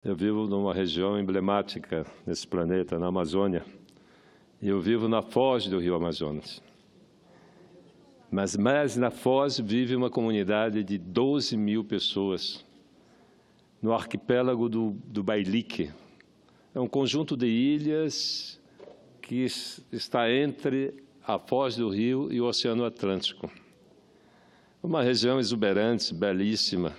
Eu vivo numa região emblemática nesse planeta, na Amazônia, e eu vivo na foz do rio Amazonas. Mas mais na foz vive uma comunidade de 12 mil pessoas, no arquipélago do Bailique. É um conjunto de ilhas que está entre a foz do rio e o Oceano Atlântico. Uma região exuberante, belíssima,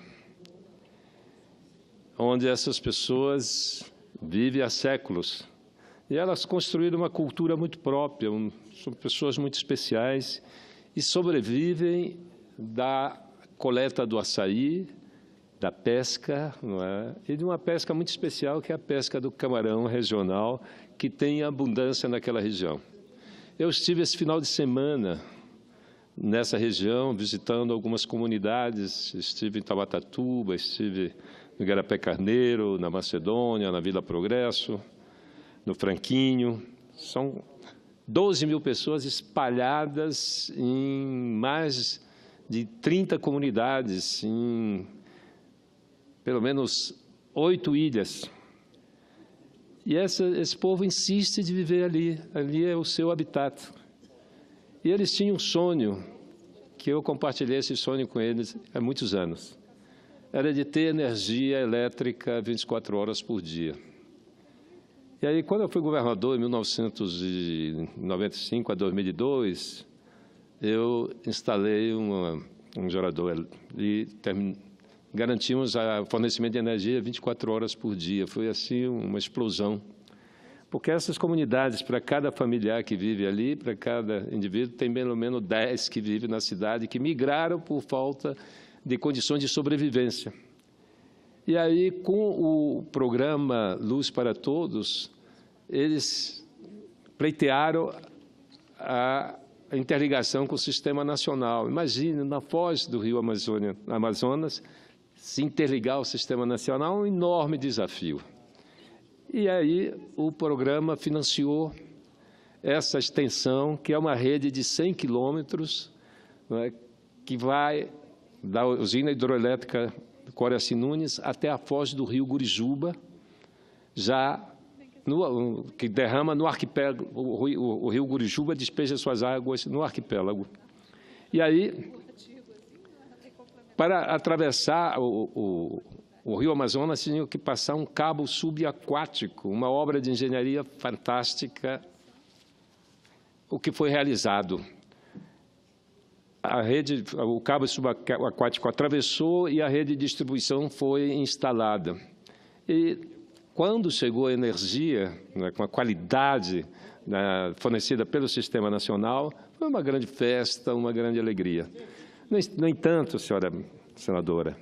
onde essas pessoas vivem há séculos. E elas construíram uma cultura muito própria, são pessoas muito especiais e sobrevivem da coleta do açaí, da pesca, não é? E de uma pesca muito especial, que é a pesca do camarão regional, que tem abundância naquela região. Eu estive esse final de semana nessa região, visitando algumas comunidades, estive em Tabatatuba, estive no Igarapé Carneiro, na Macedônia, na Vila Progresso, no Franquinho. São 12 mil pessoas espalhadas em mais de 30 comunidades, em pelo menos 8 ilhas. E esse povo insiste de viver ali, ali é o seu habitat. E eles tinham um sonho, que eu compartilhei esse sonho com eles há muitos anos. Era de ter energia elétrica 24 horas por dia. E aí, quando eu fui governador, em 1995 a 2002, eu instalei um gerador e garantimos o fornecimento de energia 24 horas por dia. Foi, assim, uma explosão. Porque essas comunidades, para cada familiar que vive ali, para cada indivíduo, tem pelo menos 10 que vivem na cidade, que migraram por falta de condições de sobrevivência. E aí, com o programa Luz para Todos, eles pleitearam a interligação com o Sistema Nacional. Imagine, na foz do rio Amazonas, se interligar ao Sistema Nacional é um enorme desafio. E aí o programa financiou essa extensão, que é uma rede de 100 quilômetros, que vai da usina hidroelétrica Coraci Nunes até a foz do rio Gurijuba, que derrama no arquipélago. O rio Gurijuba despeja suas águas no arquipélago. E aí, para atravessar o rio Amazonas, tinha que passar um cabo subaquático, uma obra de engenharia fantástica, o que foi realizado. O cabo subaquático atravessou e a rede de distribuição foi instalada. E quando chegou a energia, com a qualidade fornecida pelo Sistema Nacional, foi uma grande festa, uma grande alegria. No entanto, senhora senadora,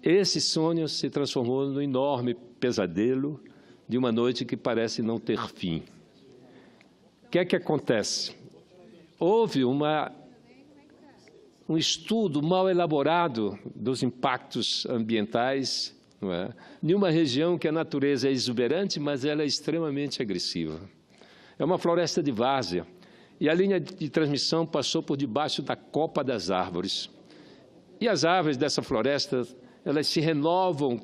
esse sonho se transformou num enorme pesadelo de uma noite que parece não ter fim. O que é que acontece? Houve um estudo mal elaborado dos impactos ambientais, não é? De uma região que a natureza é exuberante, mas ela é extremamente agressiva. É uma floresta de várzea, e a linha de transmissão passou por debaixo da copa das árvores. E as árvores dessa floresta, elas se renovam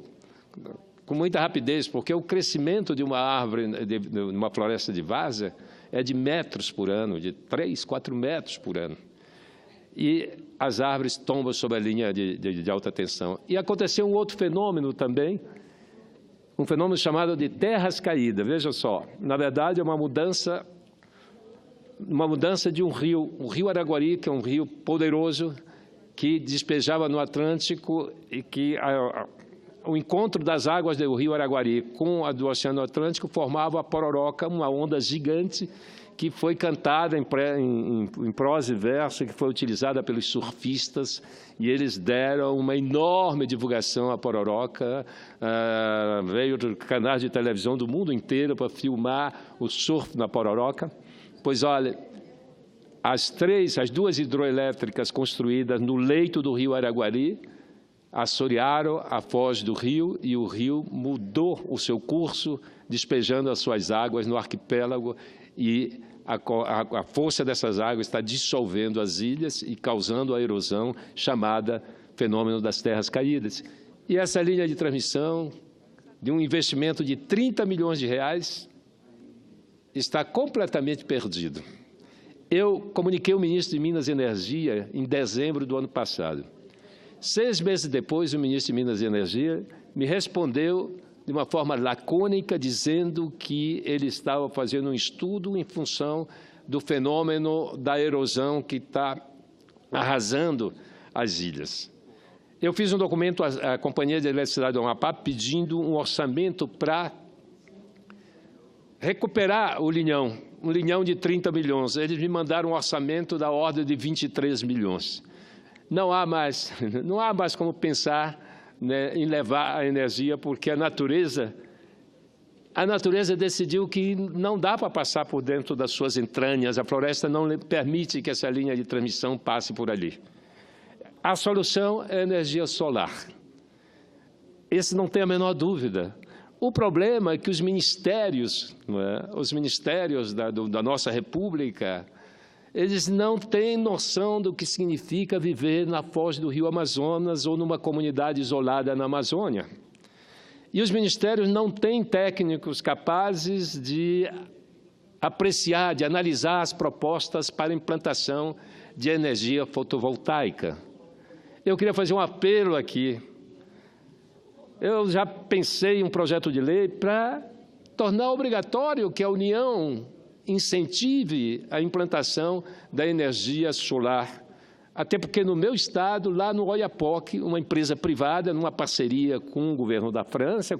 com muita rapidez, porque o crescimento de uma árvore, de uma floresta de várzea, é de metros por ano, de 3, 4 metros por ano. E as árvores tombam sob a linha de alta tensão. E aconteceu um outro fenômeno também, um fenômeno chamado de terras caídas. Veja só, na verdade é uma mudança de um rio, o rio Araguari, que é um rio poderoso, que despejava no Atlântico e que o encontro das águas do rio Araguari com a do Oceano Atlântico formava a Pororoca, uma onda gigante que foi cantada em prosa e verso, que foi utilizada pelos surfistas, e eles deram uma enorme divulgação à Pororoca. Veio canais de televisão do mundo inteiro para filmar o surf na Pororoca. Pois olha, as duas hidroelétricas construídas no leito do rio Araguari assorearam a foz do rio, e o rio mudou o seu curso, despejando as suas águas no arquipélago, e a força dessas águas está dissolvendo as ilhas e causando a erosão chamada fenômeno das terras caídas. E essa linha de transmissão de um investimento de 30 milhões de reais está completamente perdido. Eu comuniquei ao ministro de Minas e Energia em dezembro do ano passado. 6 meses depois, o ministro de Minas e Energia me respondeu de uma forma lacônica, dizendo que ele estava fazendo um estudo em função do fenômeno da erosão que está arrasando as ilhas. Eu fiz um documento à Companhia de Eletricidade do Amapá pedindo um orçamento para recuperar o linhão, um linhão de 30 milhões. Eles me mandaram um orçamento da ordem de 23 milhões. Não há mais como pensar, né, em levar a energia, porque a natureza decidiu que não dá para passar por dentro das suas entranhas, a floresta não permite que essa linha de transmissão passe por ali. A solução é a energia solar. Esse não tem a menor dúvida. O problema é que os ministérios, os ministérios da nossa República, eles não têm noção do que significa viver na foz do rio Amazonas ou numa comunidade isolada na Amazônia. E os ministérios não têm técnicos capazes de apreciar, de analisar as propostas para implantação de energia fotovoltaica. Eu queria fazer um apelo aqui. Eu já pensei em um projeto de lei para tornar obrigatório que a União incentive a implantação da energia solar. Até porque no meu estado, lá no Oiapoque, uma empresa privada, numa parceria com o governo da França,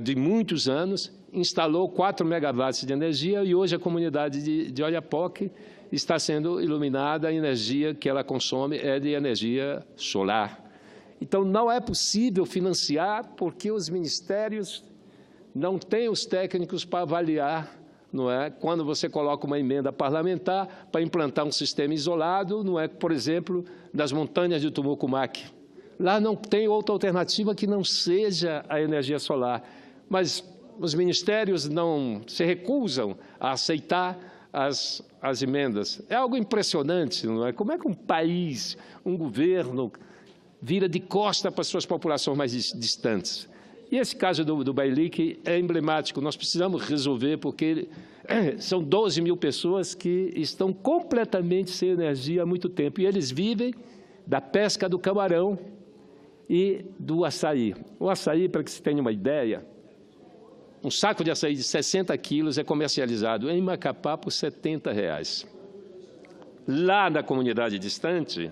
de muitos anos, instalou 4 megawatts de energia e hoje a comunidade de Oiapoque está sendo iluminada, a energia que ela consome é de energia solar. Então, não é possível financiar porque os ministérios não têm os técnicos para avaliar, não é? Quando você coloca uma emenda parlamentar para implantar um sistema isolado, não é, por exemplo, nas montanhas de Tumucumaque. Lá não tem outra alternativa que não seja a energia solar. Mas os ministérios não se recusam a aceitar as emendas. É algo impressionante, não é? Como é que um país, um governo, vira de costa para as suas populações mais distantes? E esse caso do Bailique é emblemático. Nós precisamos resolver, porque são 12 mil pessoas que estão completamente sem energia há muito tempo. E eles vivem da pesca do camarão e do açaí. O açaí, para que se tenha uma ideia, um saco de açaí de 60 quilos é comercializado em Macapá por R$ 70. Lá na comunidade distante,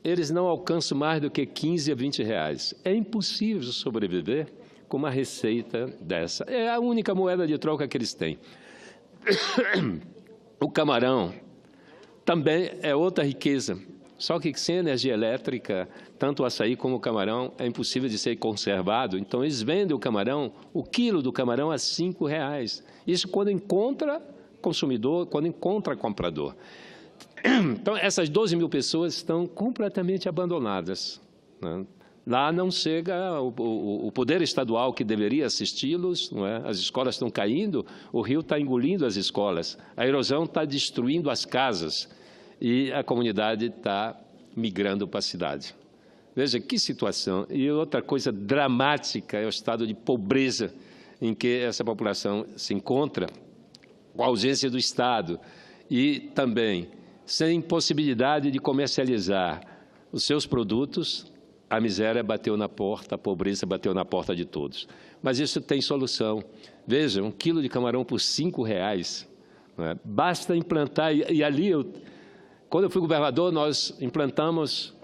eles não alcançam mais do que 15 a 20 reais. É impossível sobreviver com uma receita dessa. É a única moeda de troca que eles têm. O camarão também é outra riqueza. Só que sem energia elétrica, tanto o açaí como o camarão é impossível de ser conservado. Então, eles vendem o camarão, o quilo do camarão a R$ 5. Isso quando encontra consumidor, quando encontra comprador. Então, essas 12 mil pessoas estão completamente abandonadas, né? Lá não chega o poder estadual que deveria assisti-los, não é? As escolas estão caindo, o rio está engolindo as escolas, a erosão está destruindo as casas e a comunidade está migrando para a cidade. Veja que situação. E outra coisa dramática é o estado de pobreza em que essa população se encontra, com a ausência do Estado e também sem possibilidade de comercializar os seus produtos. A miséria bateu na porta, a pobreza bateu na porta de todos. Mas isso tem solução. Veja, 1 quilo de camarão por R$ 5, não é? Basta implantar, e ali, quando eu fui governador, nós implantamos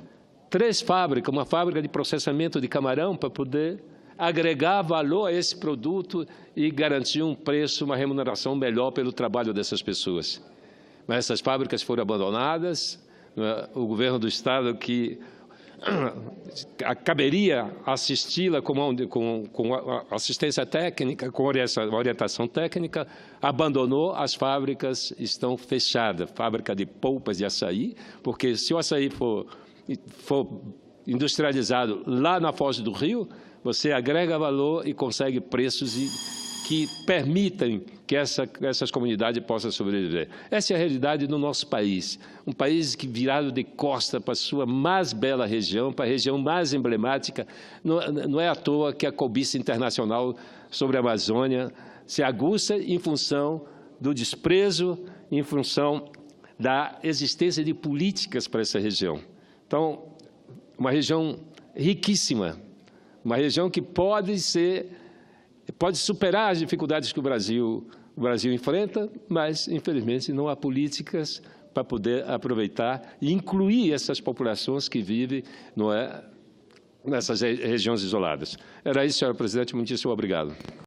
3 fábricas, uma fábrica de processamento de camarão para poder agregar valor a esse produto e garantir um preço, uma remuneração melhor pelo trabalho dessas pessoas. Mas essas fábricas foram abandonadas, o governo do Estado, que caberia assisti-la com assistência técnica, com orientação técnica, abandonou, as fábricas estão fechadas, fábrica de polpas de açaí, porque se o açaí for industrializado lá na foz do rio, você agrega valor e consegue preços que permitam que essas comunidades possam sobreviver. Essa é a realidade do nosso país, um país que virado de costa para a sua mais bela região, para a região mais emblemática. Não é à toa que a cobiça internacional sobre a Amazônia se aguça em função do desprezo, em função da existência de políticas para essa região. Então, uma região riquíssima, uma região que pode superar as dificuldades que o Brasil enfrenta, mas, infelizmente, não há políticas para poder aproveitar e incluir essas populações que vivem nessas regiões isoladas. Era isso, senhora presidente. Muitíssimo obrigado.